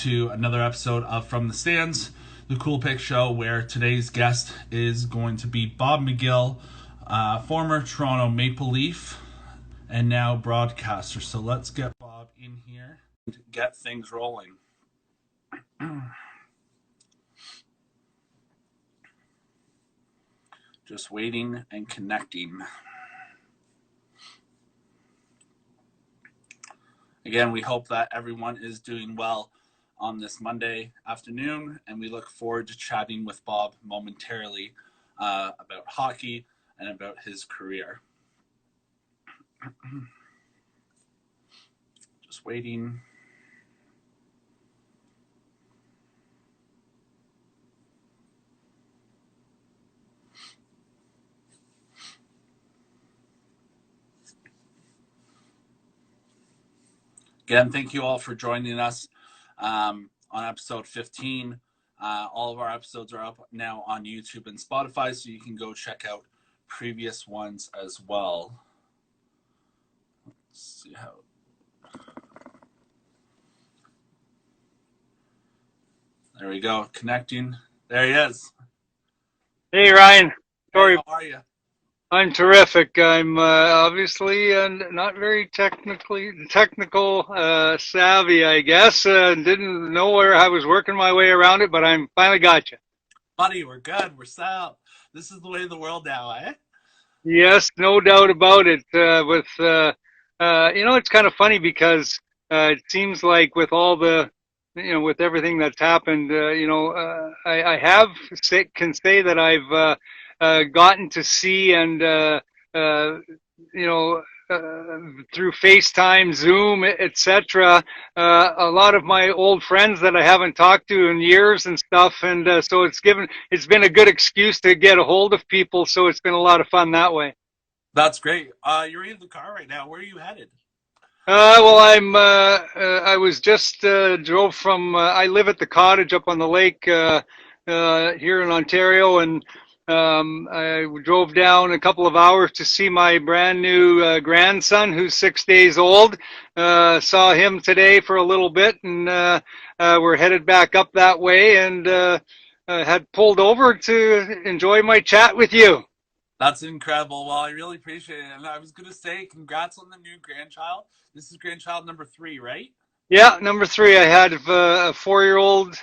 to another episode of From the Stands, the Cool Pick Show, where today's guest is going to be Bob McGill, former Toronto Maple Leaf and now broadcaster. So let's get Bob in here and get things rolling. Just waiting and connecting. Again, we hope that everyone is doing well on this Monday afternoon, and we look forward to chatting with Bob momentarily about hockey and about his career. Just waiting. Again, thank you all for joining us on episode 15. All of our episodes are up now on YouTube and Spotify, so you can go check out previous ones as well. Let's see how. There we go, connecting. There he is. Hey, Ryan. Sorry. Hey, how are you? I'm terrific. I'm obviously not very technical savvy, I guess. Didn't know where I was working my way around it, but I'm finally got you. Buddy, we're good. We're set up. This is the way of the world now, eh? Yes, no doubt about it. It's kind of funny because it seems like with all the, with everything that's happened, I can say that I've gotten to see and through FaceTime, Zoom, etc. A lot of my old friends that I haven't talked to in years and stuff, and so it's been a good excuse to get a hold of people. So it's been a lot of fun that way. That's great. You're in the car right now. Where are you headed? I was just drove from. I live at the cottage up on the lake here in Ontario, and I drove down a couple of hours to see my brand new grandson, who's 6 days old. Saw him today for a little bit, and we're headed back up that way, and had pulled over to enjoy my chat with you. That's incredible. Well, I really appreciate it. And I was going to say, congrats on the new grandchild. This is grandchild number 3, right? Yeah, number 3. I had a 4-year-old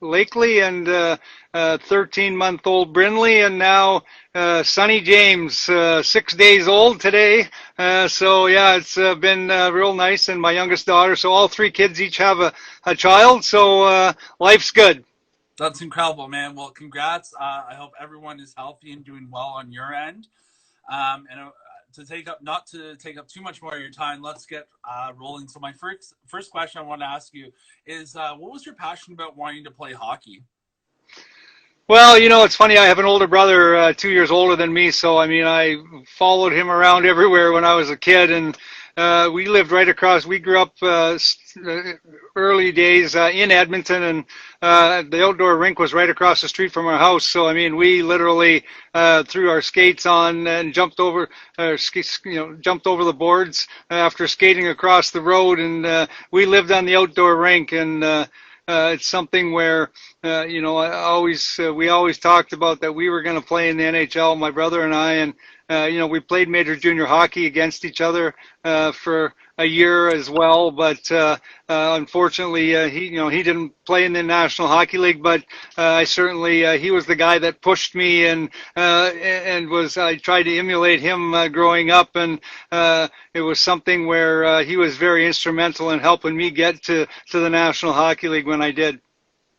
Lakely and a 13-month-old Brinley, and now Sonny James, 6 days old today. So yeah, it's been real nice, and my youngest daughter. So all 3 kids each have a child. So life's good. That's incredible, man. Well, congrats. I hope everyone is healthy and doing well on your end. Not to take up too much more of your time, let's get rolling. So my first question I want to ask you is, what was your passion about wanting to play hockey? Well, it's funny. I have an older brother, 2 years older than me. So, I followed him around everywhere when I was a kid, and we lived right across. We grew up early days in Edmonton, and the outdoor rink was right across the street from our house. So, we literally threw our skates on and jumped over the boards after skating across the road, and we lived on the outdoor rink, and it's something where, we always talked about that we were going to play in the NHL, my brother and I, and we played major junior hockey against each other for a year as well, but unfortunately, he didn't play in the National Hockey League. But he was the guy that pushed me, and I tried to emulate him growing up, and it was something where he was very instrumental in helping me get to the National Hockey League when I did.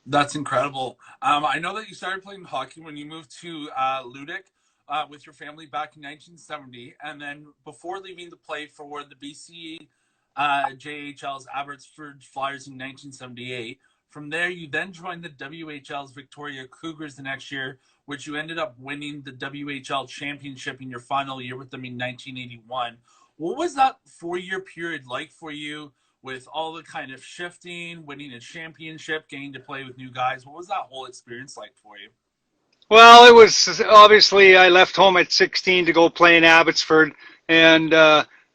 That's incredible. I know that you started playing hockey when you moved to Ludic with your family back in 1970, and then before leaving to play for the BC JHL's Abbotsford Flyers in 1978. From there, you then joined the WHL's Victoria Cougars the next year, which you ended up winning the WHL championship in your final year with them in 1981. What was that 4-year period like for you, with all the kind of shifting, winning a championship, getting to play with new guys? What was that whole experience like for you? Well, it was obviously I left home at 16 to go play in Abbotsford, and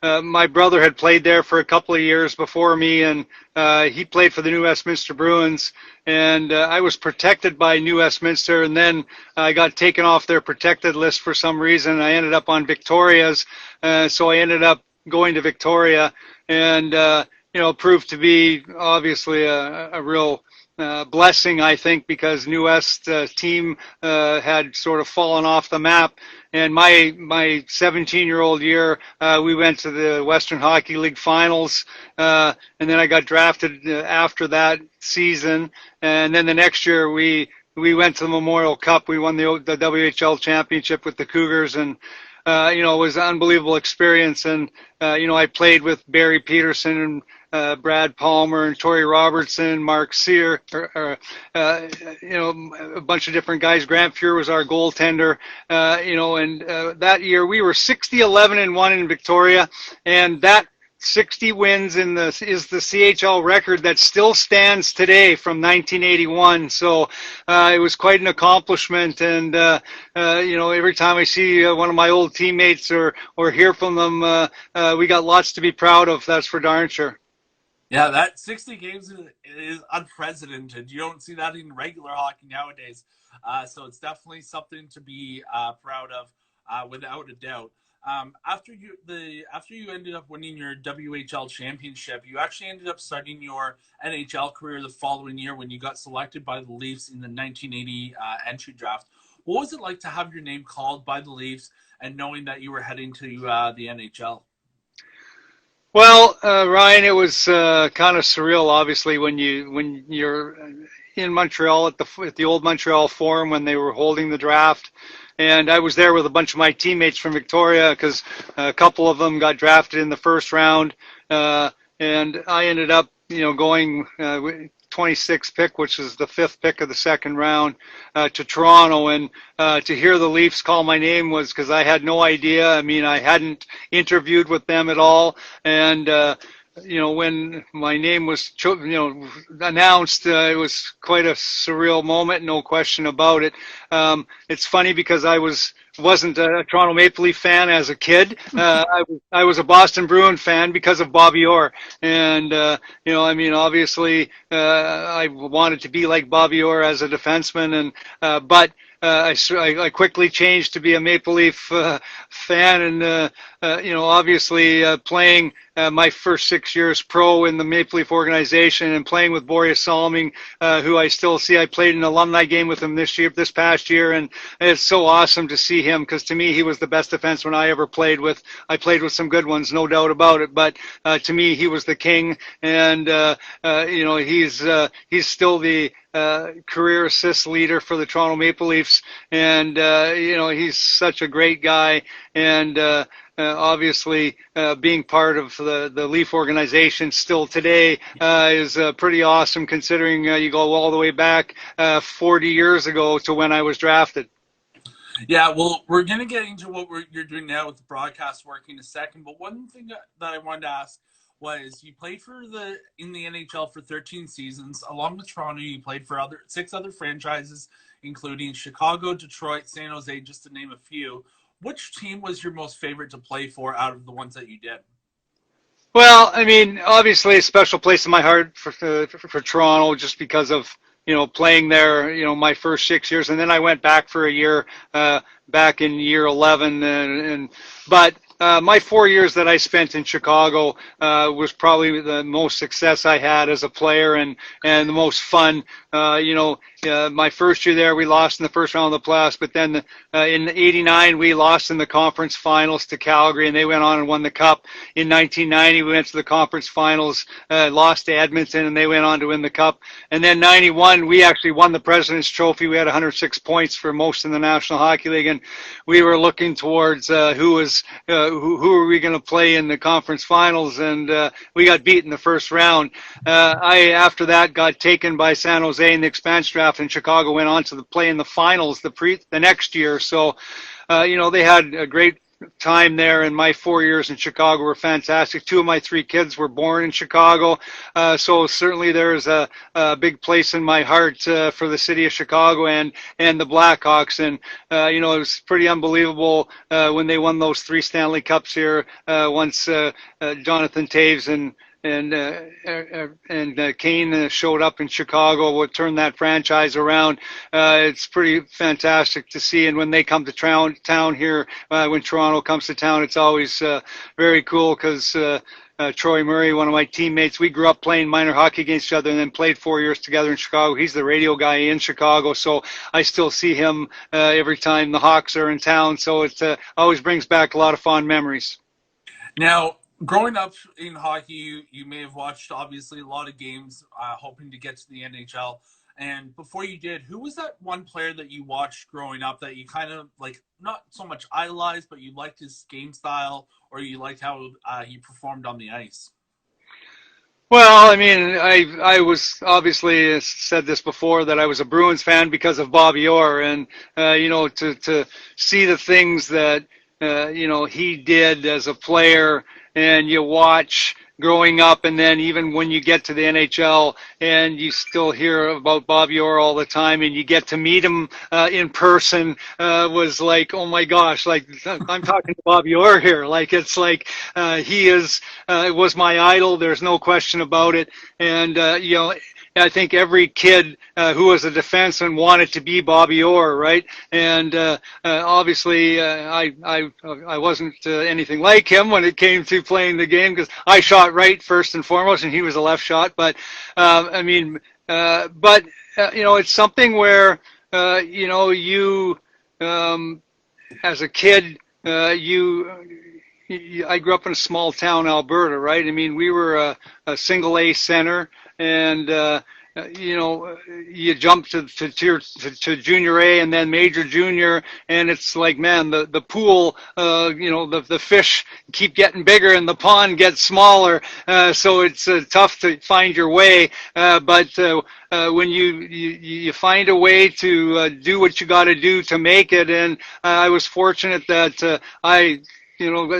my brother had played there for a couple of years before me, and he played for the New Westminster Bruins. And I was protected by New Westminster, and then I got taken off their protected list for some reason. I ended up on Victoria's, so I ended up going to Victoria, and proved to be obviously a real blessing, I think, because New West team had sort of fallen off the map. And my 17-year-old year, we went to the Western Hockey League finals, and then I got drafted after that season. And then the next year, we went to the Memorial Cup. We won the WHL championship with the Cougars, and it was an unbelievable experience. And I played with Barry Peterson and Brad Palmer and Torrey Robertson, Mark Sear, a bunch of different guys. Grant Fuhr was our goaltender, and that year we were 60-11-1 in Victoria, and that 60 wins is the CHL record that still stands today from 1981. So it was quite an accomplishment, and every time I see one of my old teammates or hear from them, we got lots to be proud of. That's for darn sure. Yeah, that 60 games is unprecedented. You don't see that in regular hockey nowadays. So it's definitely something to be proud of, without a doubt. After you ended up winning your WHL championship, you actually ended up starting your NHL career the following year when you got selected by the Leafs in the 1980 entry draft. What was it like to have your name called by the Leafs and knowing that you were heading to the NHL? Well, Ryan, it was kind of surreal, obviously, when you're in Montreal at the old Montreal Forum when they were holding the draft, and I was there with a bunch of my teammates from Victoria because a couple of them got drafted in the first round, and I ended up, going 26th pick, which is the 5th pick of the second round, to Toronto. And to hear the Leafs call my name was because I had no idea. I mean, I hadn't interviewed with them at all. And, when my name was, announced, it was quite a surreal moment, no question about it. It's funny because I wasn't a Toronto Maple Leaf fan as a kid. I was a Boston Bruin fan because of Bobby Orr. And, obviously, I wanted to be like Bobby Orr as a defenseman. But I quickly changed to be a Maple Leaf fan, and obviously playing my first 6 years pro in the Maple Leaf organization and playing with Boreas Salming, who I still see. I played an alumni game with him this past year, and it's so awesome to see him because to me he was the best defenseman I ever played with. I played with some good ones, no doubt about it, but to me he was the king, and he's still the career assist leader for the Toronto Maple Leafs, and he's such a great guy, and obviously being part of the Leaf organization still today is pretty awesome, considering you go all the way back 40 years ago to when I was drafted. Yeah, well, we're going to get into what you're doing now with the broadcast work in a second, but one thing that I wanted to ask was you played in the NHL for 13 seasons. Along with Toronto, you played for 6 other franchises, including Chicago, Detroit, San Jose, just to name a few. Which team was your most favorite to play for out of the ones that you did? Well, I mean, obviously a special place in my heart for Toronto, just because of playing there, my first 6 years, and then I went back for a year back in year 11, but my 4 years that I spent in Chicago was probably the most success I had as a player and the most fun. My first year there, we lost in the first round of the playoffs, but then in '89 we lost in the conference finals to Calgary, and they went on and won the cup. In 1990 we went to the conference finals, lost to Edmonton, and they went on to win the cup. And then '91 we actually won the President's Trophy. We had 106 points for most in the National Hockey League, and we were looking towards who are we going to play in the conference finals, and we got beat in the first round. I after that got taken by San Jose in the expansion draft, and Chicago went on to play in the finals the next year. So they had a great time there, and my 4 years in Chicago were fantastic. Two of my three kids were born in Chicago, so certainly there's a big place in my heart for the city of Chicago and the Blackhawks. And it was pretty unbelievable when they won those three Stanley Cups here. Once Jonathan Toews and Kane showed up in Chicago, what turned that franchise around. It's pretty fantastic to see. And when they come to town here, when Toronto comes to town, it's always very cool because Troy Murray, one of my teammates, we grew up playing minor hockey against each other and then played 4 years together in Chicago. He's the radio guy in Chicago, so I still see him every time the Hawks are in town. So it always brings back a lot of fond memories. Now, growing up in hockey, you may have watched obviously a lot of games, hoping to get to the NHL. And before you did, who was that one player that you watched growing up that you kind of like, not so much idolized, but you liked his game style or you liked how he performed on the ice? Well, I mean, I was obviously said this before that I was a Bruins fan because of Bobby Orr, and to see the things that he did as a player, and you watch growing up, and then even when you get to the NHL and you still hear about Bobby Orr all the time, and you get to meet him in person, was like, oh my gosh, like I'm talking to Bobby Orr here. Like it's like he was my idol. There's no question about it. And I think every kid who was a defenseman wanted to be Bobby Orr, right? And obviously, I wasn't anything like him when it came to playing the game because I shot right first and foremost, and he was a left shot. But it's something where you as a kid I grew up in a small town, Alberta, right? I mean, we were a single A center, and you jump to junior A and then major junior, and it's like, man, the pool, the fish keep getting bigger and the pond gets smaller, so it's tough to find your way. But when you find a way to do what you got to do to make it, and I was fortunate that I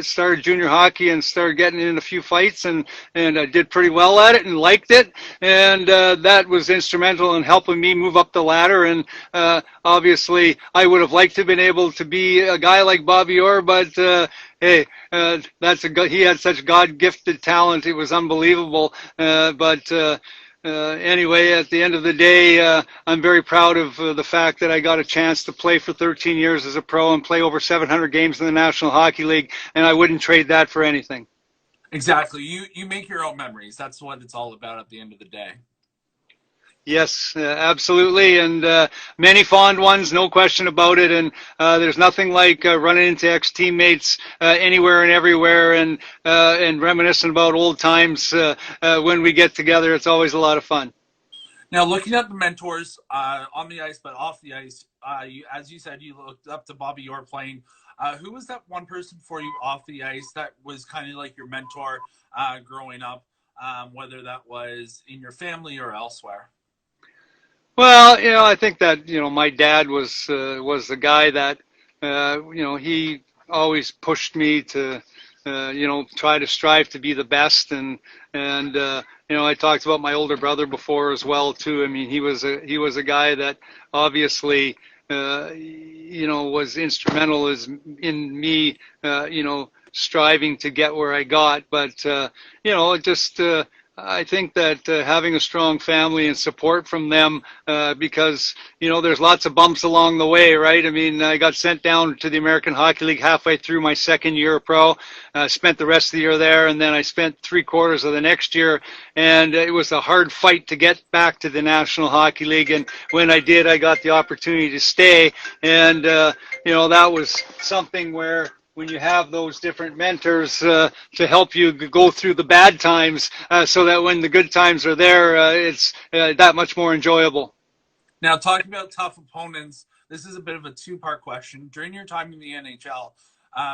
started junior hockey and started getting in a few fights, and I did pretty well at it and liked it, and that was instrumental in helping me move up the ladder. And obviously I would have liked to have been able to be a guy like Bobby Orr, but hey, he had such God-gifted talent. It was unbelievable. Anyway, at the end of the day, I'm very proud of the fact that I got a chance to play for 13 years as a pro and play over 700 games in the National Hockey League, and I wouldn't trade that for anything. Exactly. You make your own memories. That's what it's all about at the end of the day. Yes, absolutely, and many fond ones, no question about it. And there's nothing like running into ex-teammates anywhere and everywhere, and reminiscing about old times when we get together. It's always a lot of fun. Now, looking at the mentors on the ice, but off the ice, as you said, you looked up to Bobby Orr playing. Who was that one person for you off the ice that was kind of like your mentor growing up, whether that was in your family or elsewhere? Well, I think that my dad was the guy that he always pushed me to try to strive to be the best, and I talked about my older brother before as well too. I mean, he was a guy that obviously was instrumental in me striving to get where I got, but just I think that having a strong family and support from them, because, there's lots of bumps along the way, right? I mean, I got sent down to the American Hockey League halfway through my second year pro, spent the rest of the year there, and then I spent 3/4 of the next year, and it was a hard fight to get back to the National Hockey League, and when I did, I got the opportunity to stay, and, that was something where when you have those different mentors to help you go through the bad times, so that when the good times are there, it's that much more enjoyable. Now, talking about tough opponents, this is a bit of a two-part question. During your time in the NHL,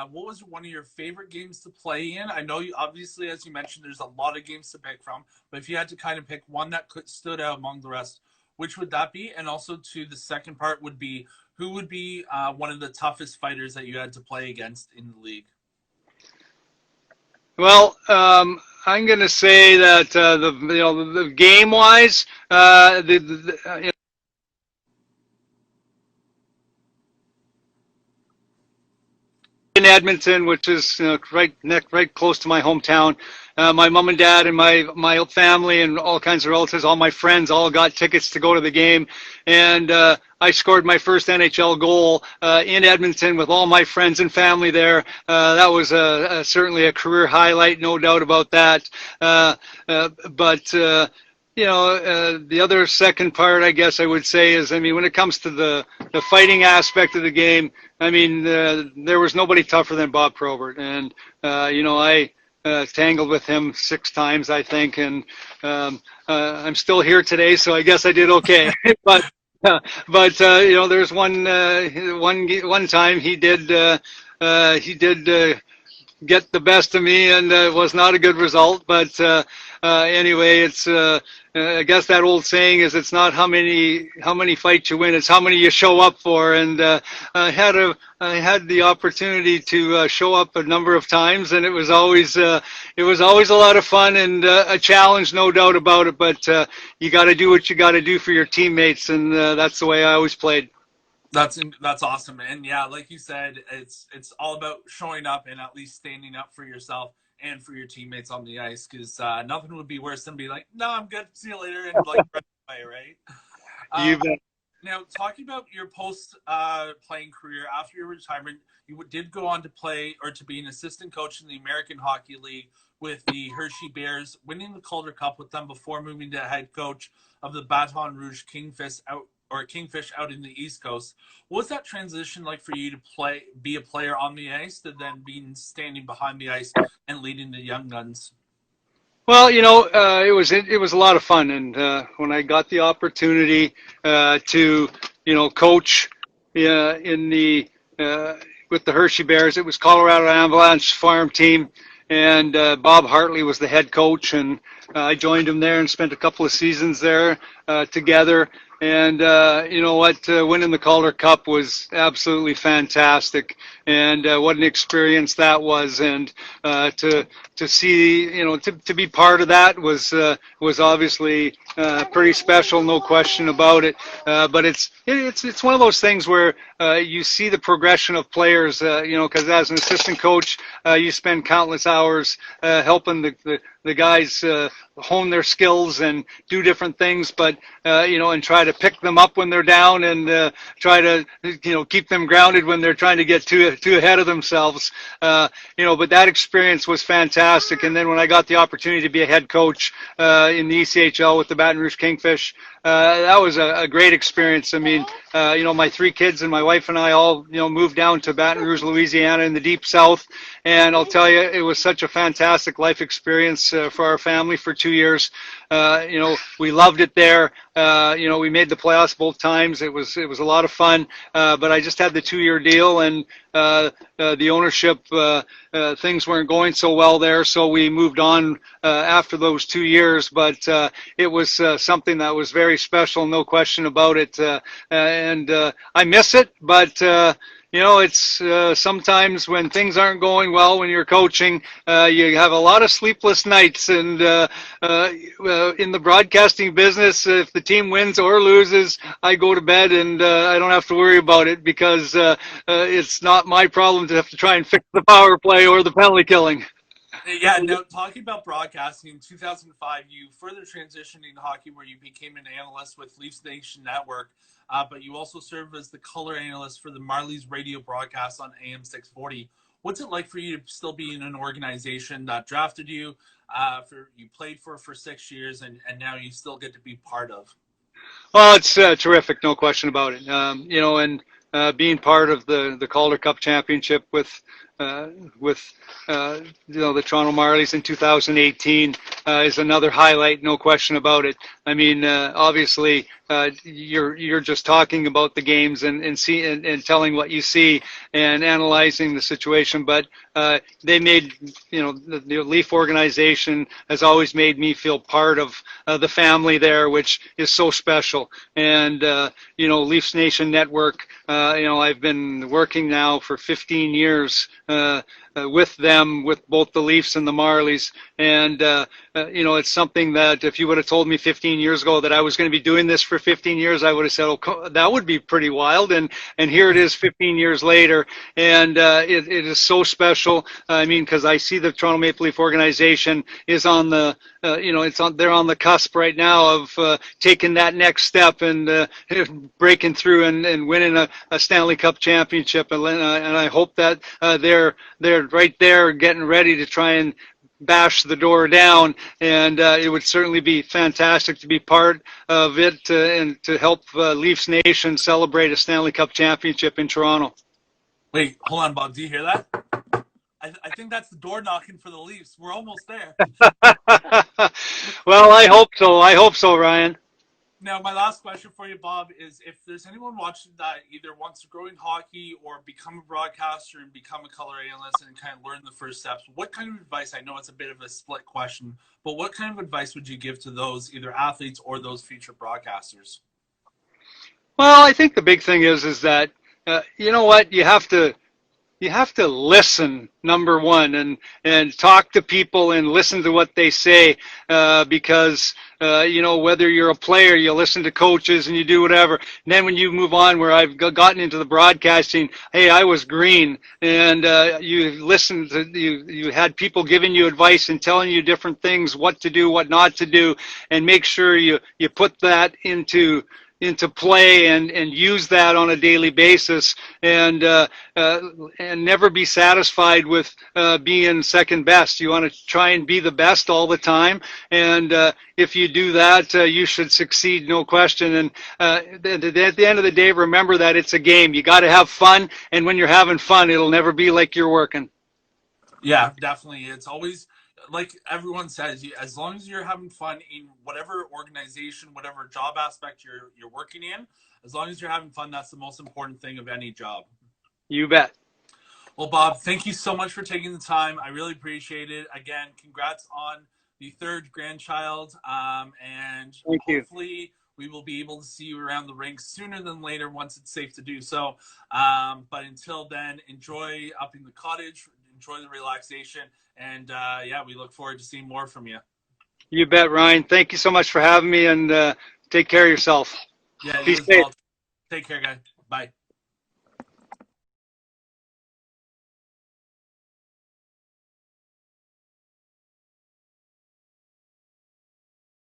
what was one of your favorite games to play in? I know you, obviously, as you mentioned, there's a lot of games to pick from, but if you had to kind of pick one that stood out among the rest, which would that be? And also, to the second part would be, who would be one of the toughest fighters that you had to play against in the league? Well, I'm going to say that the game wise, in Edmonton, which is right close to my hometown. My mom and dad and my family and all kinds of relatives, all my friends, all got tickets to go to the game, and I scored my first NHL goal in Edmonton with all my friends and family there. That was certainly a career highlight, no doubt about that. But the other second part, I guess I would say, is, I mean, when it comes to the fighting aspect of the game, I mean, there was nobody tougher than Bob Probert. And, I tangled with him 6 times, I think. And I'm still here today, so I guess I did okay. But there's one time he did get the best of me, and it was not a good result. But anyway, it's I guess that old saying is, it's not how many fights you win, it's how many you show up for. And I had the opportunity to show up a number of times, and it was always a lot of fun and a challenge, no doubt about it. But you got to do what you got to do for your teammates, and that's the way I always played. That's awesome. And yeah, like you said, it's all about showing up and at least standing up for yourself and for your teammates on the ice, because nothing would be worse than be like, no, I'm good, see you later, and like run away, right? You bet. Now, talking about your post playing career after your retirement, you did go on to play, or to be an assistant coach in the American Hockey League with the Hershey Bears, winning the Calder Cup with them before moving to head coach of the Baton Rouge Kingfish out in the East Coast. What was that transition like for you to be a player on the ice, to then being standing behind the ice and leading the young guns? Well, it was a lot of fun, and when I got the opportunity to coach in the with the Hershey Bears, it was Colorado Avalanche farm team, and Bob Hartley was the head coach, and I joined him there and spent a couple of seasons there together. And winning the Calder Cup was absolutely fantastic, and what an experience that was. And to see, to be part of that was obviously pretty special, no question about it. But it's one of those things where you see the progression of players, because as an assistant coach, you spend countless hours helping the guys hone their skills and do different things, but and try to pick them up when they're down, and try to keep them grounded when they're trying to get too ahead of themselves. But that experience was fantastic. And then when I got the opportunity to be a head coach in the ECHL with the Baton Rouge Kingfish, that was a great experience. I mean, my 3 kids and my wife and I all moved down to Baton Rouge, Louisiana, in the deep South, and I'll tell you, it was such a fantastic life experience for our family for 2 years. We loved it there. We made the playoffs both times. It was a lot of fun. But I just had the 2-year deal, and the ownership, things weren't going so well there, so we moved on after those 2 years. But it was something that was very special, no question about it. And I miss it, but it's sometimes when things aren't going well when you're coaching, you have a lot of sleepless nights. And in the broadcasting business, if the team wins or loses, I go to bed, and I don't have to worry about it, because it's not my problem to have to try and fix the power play or the penalty killing. Yeah, no, talking about broadcasting, in 2005, you further transitioned into hockey, where you became an analyst with Leafs Nation Network, but you also served as the color analyst for the Marlies radio broadcast on AM 640. What's it like for you to still be in an organization that drafted you, you played for 6 years, and now you still get to be part of? Well, it's terrific, no question about it. And being part of the Calder Cup championship with with the Toronto Marlies in 2018 is another highlight, no question about it. I mean, obviously, you're just talking about the games and telling what you see and analyzing the situation, but they made, the Leaf organization has always made me feel part of the family there, which is so special. And Leafs Nation Network, I've been working now for 15 years with them, with both the Leafs and the Marlies. And, it's something that if you would have told me 15 years ago that I was going to be doing this for 15 years, I would have said, oh, that would be pretty wild. And here it is 15 years later. And it is so special. I mean, because I see the Toronto Maple Leaf organization is on the, they're on the cusp right now of taking that next step and breaking through and winning a Stanley Cup championship. And I hope that they're right there getting ready to try and bash the door down, and it would certainly be fantastic to be part of it and to help Leafs Nation celebrate a Stanley Cup championship in Toronto. Wait, hold on, Bob. Do you hear that? I think that's the door knocking for the Leafs. We're almost there. Well, I hope so. I hope so, Ryan. Now, my last question for you, Bob, is if there's anyone watching that either wants to grow in hockey or become a broadcaster and become a color analyst and kind of learn the first steps, what kind of advice, I know it's a bit of a split question, but what kind of advice would you give to those either athletes or those future broadcasters? Well, I think the big thing is that, you know what, you have to listen, number one, and talk to people and listen to what they say, because whether you're a player, you listen to coaches and you do whatever. And then when you move on, where I've gotten into the broadcasting, hey, I was green, and you listened to, you had people giving you advice and telling you different things, what to do, what not to do, and make sure you put that into play and use that on a daily basis, and never be satisfied with being second best. You want to try and be the best all the time, and if you do that, you should succeed, no question. And at the end of the day, remember that it's a game. You got to have fun, and when you're having fun, it'll never be like you're working. Yeah, definitely. It's always, like everyone says, as long as you're having fun in whatever organization, whatever job aspect you're working in, as long as you're having fun, that's the most important thing of any job. You bet. Well, Bob, thank you so much for taking the time. I really appreciate it. Again, congrats on the third grandchild, and thank hopefully you. We will be able to see you around the rink sooner than later once it's safe to do so. But until then, enjoy up in the cottage, enjoy the relaxation, and we look forward to seeing more from you. You bet, Ryan. Thank you so much for having me, and take care of yourself. Yeah, be you safe. as well. Take care, guys. Bye.